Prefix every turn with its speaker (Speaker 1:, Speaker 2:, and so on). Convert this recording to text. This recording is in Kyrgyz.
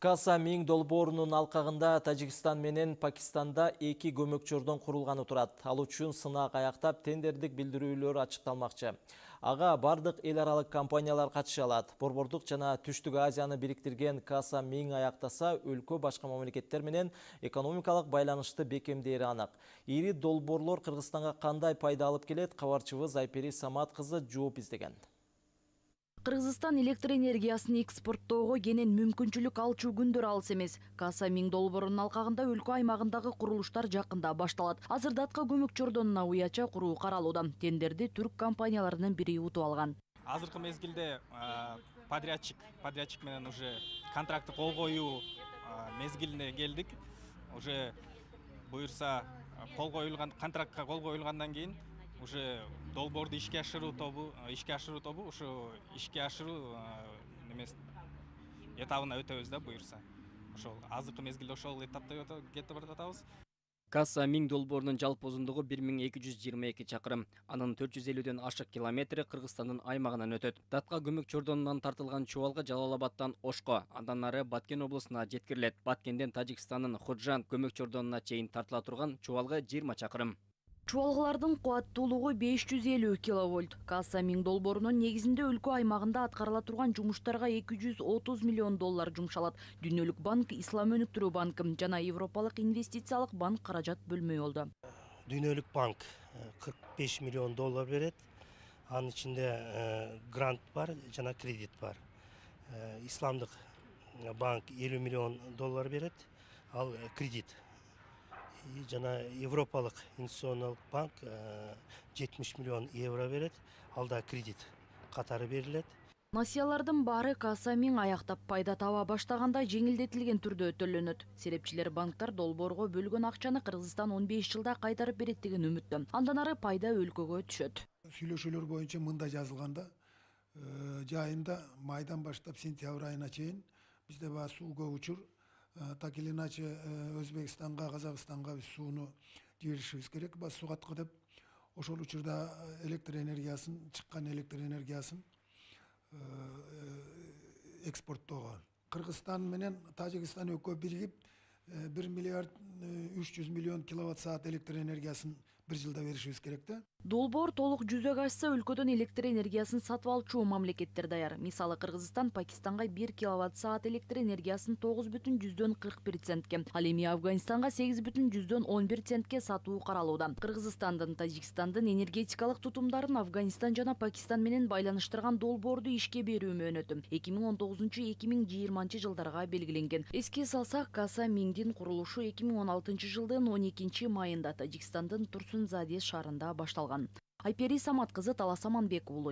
Speaker 1: Каса Миң долбоорунун алкагында Тажикстан менен Пакистанда эки көмөкчөрдөн курулганы турат. Ал үчүн сынак аяктап тендердик билдирүүлөр ачыкталмакчы. Ага бардык эл аралык компаниялар катыша алат. Борбордук жана Түштүк Азияны бириктирген Каса Миң аяктаса, өлкө башка мамлекеттер менен экономикалык байланышты бекемдери анак. Ири долбоорлор Кыргызстанга кандай пайда алып келет? Кабарчыбыз Айпери Самат кызы жооп издеген.
Speaker 2: Кыргызстан электр энергиясын экспорттоого кенен мүмкүнчүлүк алчу күндөр алыс эмес. Каса Миң долбоорунун алкагында өлкө аймагындагы курулуштар жакында башталат. Азыр датка көмөкчөрдөн уяча куруу каралууда. Тендерди түрк компанияларынын бири утуп алган.
Speaker 3: Азыркы мезгилде подрядчик менен уже контрактты кол коюу мезгилине келдик. Уже буюрса контрактка кол коюлгандан кийин уже долбоорду ишке ашыруу тобу ушу ишке ашыруу этабына өтөбүз да буюрса. Ошол азыркы мезгилде ошол этапта кетип баратабыз.
Speaker 4: Каса Миң долбоорунун жалпы узундугу 1222 чакырым. Анын 450ден ашык километри Кыргызстандын аймагынан өтөт. Датка көмөкчөрдөнүнөн тартылган чубалга Жалал-Абадтан Ошко, андан ары Баткен облусуна жеткирилет. Баткенден Тажикстандын Худжан көмөкчөрдөнүнө чейин тартыла турган чубалга 20 чакырым.
Speaker 2: Чубалгалардын кубаттуулугу 550 киловольт. Каса Миң долбоорунун негизинде өлкө аймагында аткарыла турган жумуштарга 230 миллион доллар жумшалат. Дүйнөлүк банк, Ислам өнүктүрүү банкы жана Европалык инвестициялык банк каражат бөлмөй болду.
Speaker 5: Дүйнөлүк банк 45 миллион доллар берет. Анын ичинде грант бар жана кредит бар. Исламдык банк 50 миллион доллар берет, ал кредит. Жана Европалык инвестициондук банк 70 миллион евро берет, алда кредит катары берилет.
Speaker 2: Насыялардын баары Каса Миң аяктап пайда таба баштаганда жеңилдетилген түрдө өтөлөнөт. Серепчилер банктар долбоорго бөлгөн акчаны Кыргызстан 15 жылда кайтарып берет деген үмүттө. Андан ары пайда өлкөгө түшөт.
Speaker 6: Сүйлөшүүлөр боюнча мында жазылганда жайында майдан баштап сентябрь айына чейин бизде баягы сууга учур, так или иначе Өзбекстанга, Казакстанга биз сууну жиберишибиз керек. Суу каткы деп ошол учурда чыккан электр энергиясын экспорттоого. Кыргызстан менен Тажикстан экөө биригип 1 миллиард 300 миллион киловатт саат электр энергиясын bir жылда беришибиз керек да.
Speaker 2: Долбоор толук жүзөгө ашса, өлкөдөн электр энергиясын сатып алчу мамлекеттер даяр. Мисалы Кыргызстан Пакистанга 1 киловатт саат электр энергиясын 9,40 центке, ал эми Афганистанга 8,11 центке сатуу каралууда. Кыргызстандын, Тажикстандын энергетикалык тутумдарын Афганистан жана Пакистан менен байланыштырган долбоорду ишке берүү мөөнөтү 2019-2020 жылдарга белгиленген. Эске салсак, Каса Миңдин курулушу 2016 жылдын 12 майында Тажикстандын Турсунзаде шаарында башталган. Айпери Самат кызы, Талас Аманбек уулу.